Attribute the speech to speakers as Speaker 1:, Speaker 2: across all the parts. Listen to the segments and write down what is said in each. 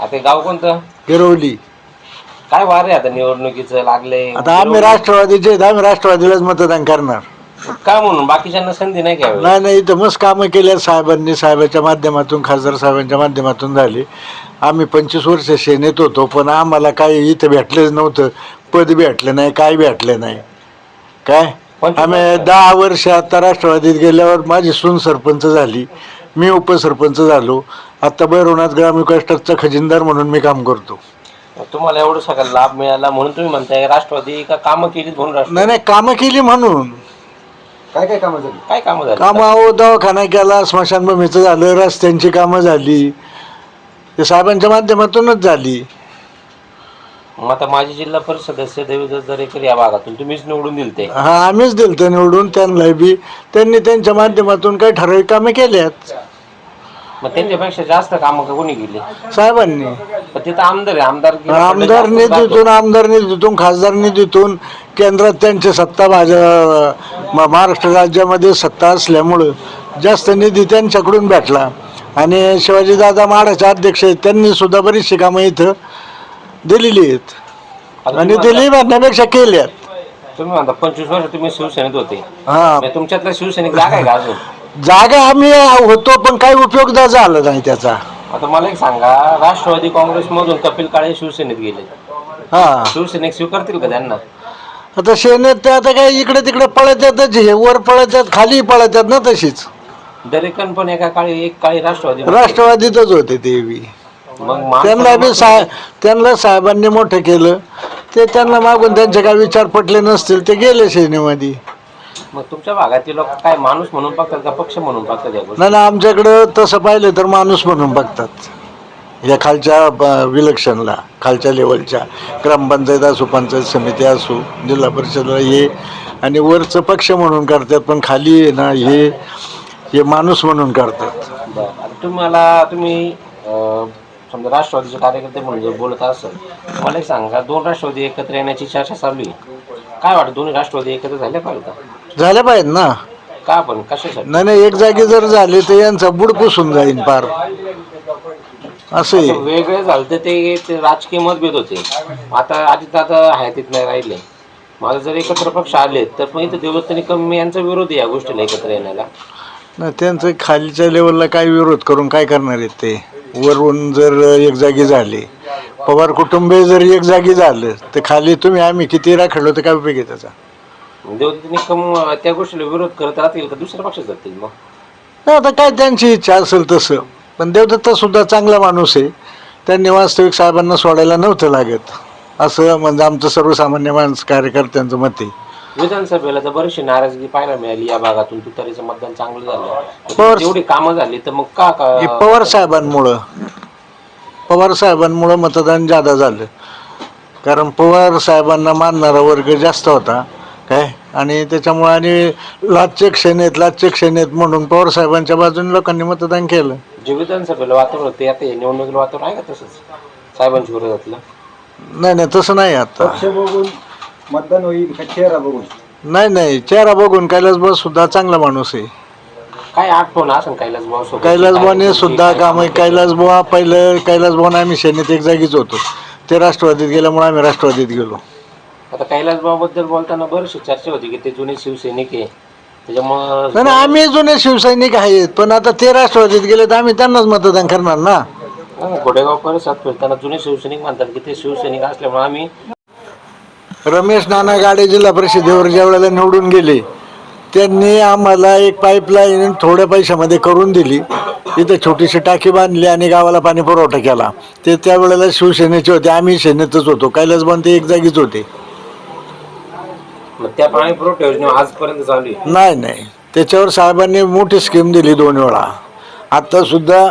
Speaker 1: आता गाव कोणतं?
Speaker 2: गिरवली.
Speaker 1: काय वार आहे आता निवडणुकीचं लागले?
Speaker 2: आता आम्ही राष्ट्रवादीचे आहेत, आम्ही राष्ट्रवादीलाच मतदान करणार.
Speaker 1: काय म्हणून बाकीच्यांना संधी नाही घ्यावी?
Speaker 2: नाही नाही, इथं मस्त कामं केल्या साहेबांनी, साहेबाच्या माध्यमातून, खासदार साहेबांच्या माध्यमातून झाली. आम्ही 25 वर्ष सेनेत होतो, पण आम्हाला काही इथं भेटलेच नव्हतं. पद भेटलं नाही, काय भेटलं नाही. काय आम्ही 10 वर्ष आता राष्ट्रवादीत गेल्यावर माझी सून सरपंच झाली, मी उपसरपंच झालो. आता भैरवनाथ ग्रामविकास ट्रस्टचा खजिनदार म्हणून मी काम करतो.
Speaker 1: तुम्हाला एवढं सगळं लाभ मिळाला म्हणून तुम्ही म्हणताय राष्ट्रवादी का कामं केली म्हणून राष्ट्रवादी?
Speaker 2: नाही नाही, कामं केली म्हणून.
Speaker 1: काय काय कामं झाली? काय कामं झाली?
Speaker 2: कामं अहो, दवाखाना केला, स्मशानभूमीचं झालं, रस्त्यांची कामं झाली, ते साहेबांच्या माध्यमातूनच झाली.
Speaker 1: मग आता माझी जिल्हा परिषद सदस्य देवीदास दरेकर या भागातून तुम्हीच निवडून दिलते.
Speaker 2: हा, आम्हीच दिलतं निवडून त्यांना बी. त्यांनी त्यांच्या माध्यमातून काही ठराविक कामं केल्यात.
Speaker 1: मग त्यांच्यापेक्षा जास्त कामं कोणी केली?
Speaker 2: साहेबांनी.
Speaker 1: पण तिथं आमदार आहे,
Speaker 2: आमदार निधीतून, आमदार निधीतून, खासदार निधीतून, केंद्रात त्यांची सत्ता, महाराष्ट्र राज्यामध्ये सत्ता असल्यामुळं जास्त निधी त्यांच्याकडून भेटला. आणि शिवाजीदादा महाराष्ट्र अध्यक्ष आहेत, त्यांनी सुद्धा बरीचशी कामं इथं दिलेली आहेत आणि दिली म्हणण्यापेक्षा केल्यात.
Speaker 1: तुम्ही म्हणता 25 वर्ष तुम्ही शिवसेनेत होते.
Speaker 2: हा,
Speaker 1: तुमच्यातला शिवसैनिक जागा आहे का अजून?
Speaker 2: जागा आम्ही होतो, पण काही उपयोग झाला नाही त्याचा.
Speaker 1: आता मला एक सांगा, राष्ट्रवादी काँग्रेसमधून कपिल काळे शिवसेनेत गेले.
Speaker 2: हा,
Speaker 1: शिवसैनिक स्वीकारतील का त्यांना?
Speaker 2: आता सेनेत ते आता काय इकडे तिकडे पळत येतात, हे वर पळत येतात, खाली पळत येतात ना. तशीच
Speaker 1: दरेकन पण एक काळी
Speaker 2: राष्ट्रवादीतच होते ते बी.
Speaker 1: मग
Speaker 2: त्यांना बी त्यांना साहेबांनी मोठं केलं, ते त्यांना मागून त्यांचे काय विचार पटले नसतील, ते गेले सेनेमध्ये.
Speaker 1: मग तुमच्या भागातील लोक काय माणूस म्हणून बघतात का पक्ष म्हणून बघतात?
Speaker 2: नाही ना, आमच्याकडं तसं पाहिलं तर माणूस म्हणून बघतात. या खालच्या विलक्षणला, खालच्या लेवलच्या ग्रामपंचायत असो, पंचायत समिती असो, जिल्हा परिषदला हे, आणि वरचं पक्ष म्हणून करतात, पण खाली आहे ना हे माणूस म्हणून करतात.
Speaker 1: तुम्ही समजा राष्ट्रवादीचे कार्यकर्ते म्हणून जर बोलत असेल, मला एक सांगा, 2 राष्ट्रवादी एकत्र येण्याची चर्चा चालू आहे. काय वाटतं, दोन्ही राष्ट्रवादी एकत्र झाल्या पाहिजे का?
Speaker 2: झाल्या पाहिजेत ना.
Speaker 1: का पण कशासाठी?
Speaker 2: नाही नाही, एक जागी जर झाले तर यांचा बुड पुसून जाईल पार. असं
Speaker 1: वेगळे झालं ते राजकीय मतभेद होते. आता अजितदादा आहे तिथे नाही राहिले. मला जर एकत्र पक्ष आले तर पण इथं देवदत्त निकम यांचा विरोध आहे या गोष्टीला एकत्र येण्याला.
Speaker 2: नाही, त्यांचं खालच्या लेवलला काय विरोध करून काय करणार आहेत ते? वरून जर एक जागी झाले, पवार कुटुंबीय जर एक जागी झालं, तर खाली तुम्ही आम्ही किती राखलो तर काय उपयोग आहे त्याचा?
Speaker 1: देवदत्त निकम त्या गोष्टीला विरोध करत राहतील का दुसऱ्या पक्षात जातील? मग
Speaker 2: आता काय त्यांची इच्छा असेल तसं. पण देवदत्त सुद्धा चांगला माणूस आहे, त्यांनी वास्तविक साहेबांना सोडायला नव्हतं लागत, असं म्हणजे आमचं सर्वसामान्य माणूस कार्यकर्त्यांचं मत आहे.
Speaker 1: विधानसभेला तर बरीचशी नाराजगी पाहायला मिळाली या भागातून. तुतारीचं मतदान चांगलं झालं, एवढी कामं झाली, तर मग का?
Speaker 2: पवार साहेबांमुळं मतदान जादा झालं. कारण पवार साहेबांना मानणारा वर्ग जास्त होता काय, आणि त्याच्यामुळे, आणि लाचक सेनेत म्हणून पवार साहेबांच्या बाजूने लोकांनी मतदान केलं.
Speaker 1: जे विधानसभेला वातावरण होते, आता निवडणुकीला वातावरण आहे का तसंच साहेबांच्या विरोधातलं?
Speaker 2: नाही नाही, तसं नाही. आता
Speaker 3: पक्ष बघून मतदान होईल का चेहरा बघून?
Speaker 2: नाही नाही, चेहरा बघून. कैलासभाऊ सुद्धा चांगला माणूस आहे.
Speaker 1: काय आठवण असं
Speaker 2: कैलासभाऊने सुद्धा काम. कैलासभाऊने आम्ही सेनेत एक जागीच होतो, ते राष्ट्रवादीत गेल्यामुळे आम्ही राष्ट्रवादीत गेलो.
Speaker 1: आता कैलासभाऊ बद्दल बोलताना बरीचशी चर्चा होती की ते जुने शिवसैनिक आहे, त्याच्यामुळे.
Speaker 2: नाही, आम्ही जुने शिवसैनिक आहेत, पण आता ते राष्ट्रवादीत गेले तर आम्ही त्यांनाच मतदान करणार ना.
Speaker 1: घोडेगाव परिसरात फिरताना जुने शिवसैनिक म्हणतात की ते शिवसैनिक असल्यामुळे आम्ही.
Speaker 2: रमेश नाना गाडे जिल्हा परिषदेवर ज्या वेळेला निवडून गेले, त्यांनी आम्हाला एक पाईपलाईन थोड्या पैशामध्ये करून दिली. इथं छोटीशी टाकी बांधली आणि गावाला पाणी पुरवठा केला. ते त्यावेळेला शिवसेनेचे होते, आम्ही सेनेतच होतो. कैलासभाऊ ते एक जागीच होते.
Speaker 1: त्या पाणी पुरवठा योजना आजपर्यंत चालू आहे?
Speaker 2: नाही नाही, त्याच्यावर साहेबांनी मोठी स्कीम दिली 2 वेळा. आता सुद्धा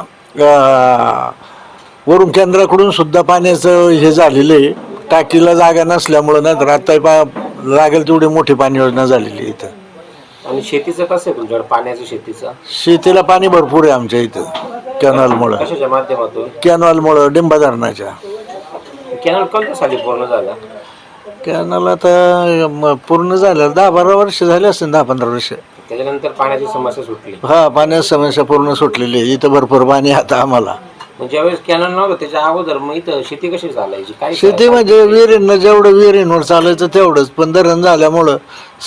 Speaker 2: वरून केंद्राकडून सुद्धा पाण्याचं हे झालेलं आहे. टाकीला जागा नसल्यामुळं, नाही तर आता लागेल तेवढी मोठी पाणी योजना झालेली आहे इथं.
Speaker 1: आणि शेतीचं कसं आहे तुमच्याकडे पाण्याचं?
Speaker 2: शेतीला पाणी भरपूर आहे आमच्या इथं, कॅनॉलमुळं.
Speaker 1: कशाच्या माध्यमातून?
Speaker 2: कॅनॉलमुळं, डिंबा धरणाच्या.
Speaker 1: कॅनॉल कोणत्या साली पूर्ण झाला?
Speaker 2: कॅनॉल आता पूर्ण झालं 10-12 वर्ष झाले असतील, 10-15 वर्ष.
Speaker 1: त्याच्यानंतर पाण्याची समस्या सुटली?
Speaker 2: हा, पाण्याची समस्या पूर्ण सुटलेली आहे इथं. भरपूर पाणी आता आम्हाला.
Speaker 1: मग ज्यावेळेस कॅनल नव्हतं त्याच्या अगोदर मग इथं शेती कशी चालायची काय
Speaker 2: शेती म्हणजे विहिरींना जेवढं विहिरींवर चालायचं तेवढंच, पण धरण झाल्यामुळं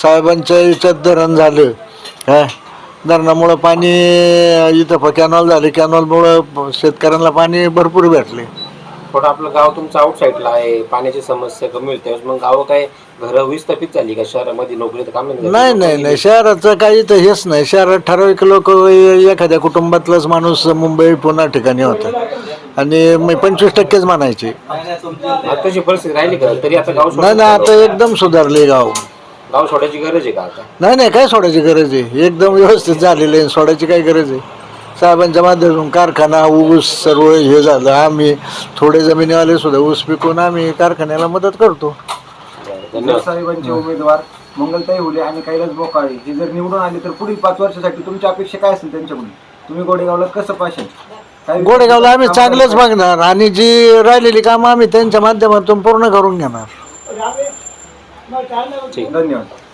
Speaker 2: साहेबांच्या याच्यात धरण झालं काय, धरणामुळं पाणी इथं कॅनॉल झाले, कॅनॉलमुळं शेतकऱ्यांना पाणी भरपूर भेटले.
Speaker 1: थोडं आपलं गाव तुमचं आउट साईडला आहे, पाण्याची समस्या कमी होईल त्यावेळेस मग गावं काय घरं विस्थापित झाली का शहरामध्ये नोकरी तर काम
Speaker 2: नाही शहराचं काही तर हेच नाही. शहरात ठराविक लोक एखाद्या कुटुंबातलाच माणूस मुंबई पुणे ठिकाणी होता आणि 25% म्हणायचे.
Speaker 1: तशी परिस्थिती राहिली का तरी आता गाव
Speaker 2: नाही ना, आता एकदम सुधारले गाव.
Speaker 1: गाव सोडायची गरज आहे का आता?
Speaker 2: नाही काय सोडायची गरज आहे, एकदम व्यवस्थित झालेलं आहे, सोडायची काय गरज आहे. साहेबांच्या माध्यमातून कारखाना ऊस सर्व हे झालं. आम्ही थोडे जमिनीवाले सुद्धा ऊस पिकून आम्ही कारखान्याला मदत करतो.
Speaker 3: जर साहेबांचे उमेदवार मंगलताई हुले आणि कैलास बोकाळे हे जर निवडून आले तर पुढील 5 वर्षासाठी तुमची अपेक्षा काय असेल त्यांच्याकडून? तुम्ही गोडेगावला कसं पाहिजे?
Speaker 2: गोडेगावला आम्ही चांगलंच बघणार आणि जी राहिलेली कामं आम्ही त्यांच्या माध्यमातून पूर्ण करून घेणार.
Speaker 1: ठीक.
Speaker 3: धन्यवाद.